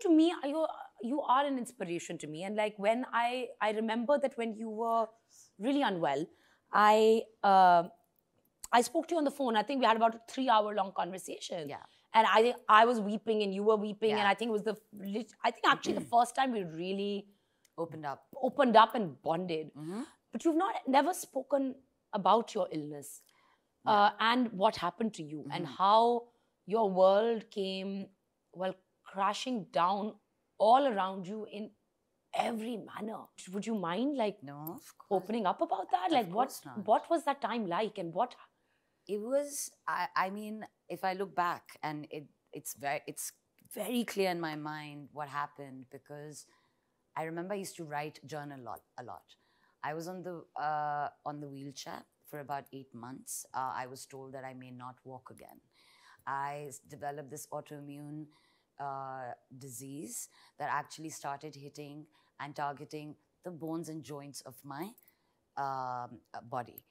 to me, you are an inspiration to me. And like when I remember that when you were really unwell, I spoke to you on the phone. I think we had about a 3-hour-long conversation. Yeah. And I think I was weeping and you were weeping. Yeah. And I think it was actually the first time we really opened up and bonded. But you've never spoken about your illness and what happened to you and how your world came, well, crashing down all around you in every manner. Would you mind, like, No, of course. opening up about that? Like, what was that time like, and what? It was. I mean, if I look back, and it's very clear in my mind what happened, because I remember I used to write journal a lot. I was on the wheelchair for about 8 months. I was told that I may not walk again. I developed this autoimmune disease that actually started hitting and targeting the bones and joints of my body.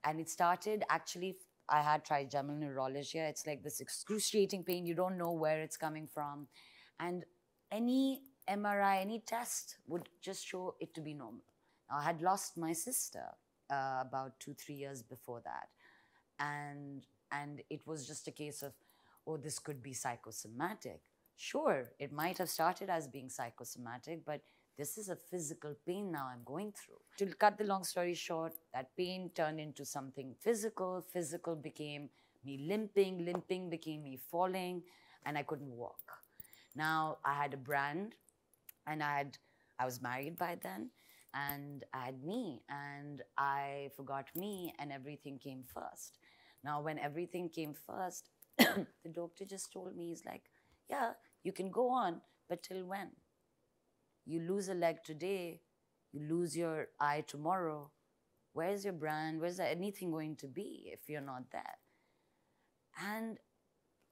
And it started actually, I had trigeminal neuralgia. It's like this excruciating pain. You don't know where it's coming from. And any MRI, any test would just show it to be normal. Now, I had lost my sister about 2-3 years before that. And it was just a case of, oh, this could be psychosomatic. Sure, it might have started as being psychosomatic, but this is a physical pain now I'm going through. To cut the long story short, that pain turned into something physical. Physical became me limping. Limping became me falling, and I couldn't walk. Now, I had a brand, and I was married by then, and I had me, and I forgot me, and everything came first. Now, when everything came first, the doctor just told me, he's like, yeah, you can go on, but till when? You lose a leg today, you lose your eye tomorrow. Where's your brand? Where's anything going to be if you're not there? And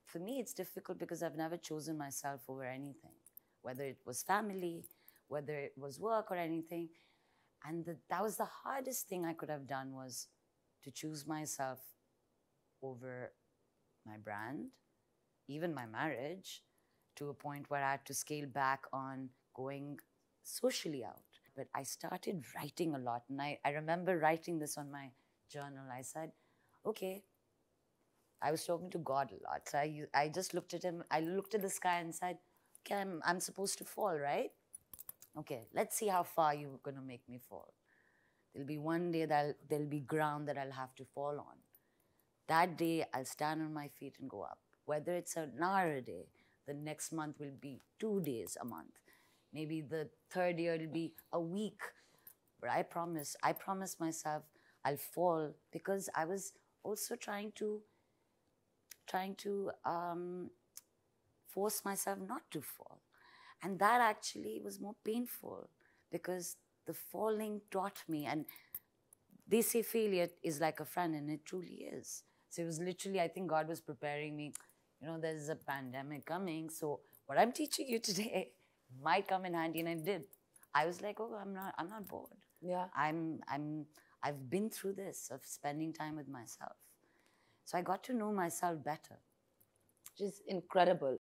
for me, it's difficult because I've never chosen myself over anything, whether it was family, whether it was work or anything. And that was the hardest thing I could have done, was to choose myself over my brand, even my marriage, to a point where I had to scale back on going socially out. But I started writing a lot. And I remember writing this on my journal. I said, okay, I was talking to God a lot. So I just looked at him. I looked at the sky and said, okay, I'm supposed to fall, right? Okay, let's see how far you're going to make me fall. There'll be one day there'll be ground that I'll have to fall on. That day, I'll stand on my feet and go up. Whether it's an hour a day, the next month will be 2 days a month. Maybe the third year it'll be a week. But I promise myself I'll fall, because I was also trying to force myself not to fall. And that actually was more painful, because the falling taught me. And they say failure is like a friend, and it truly is. So it was literally, I think God was preparing me. You know, there's a pandemic coming, so what I'm teaching you today might come in handy, and it did. I was like, oh, I'm not bored. Yeah. I've been through this, of spending time with myself. So I got to know myself better. Which is incredible.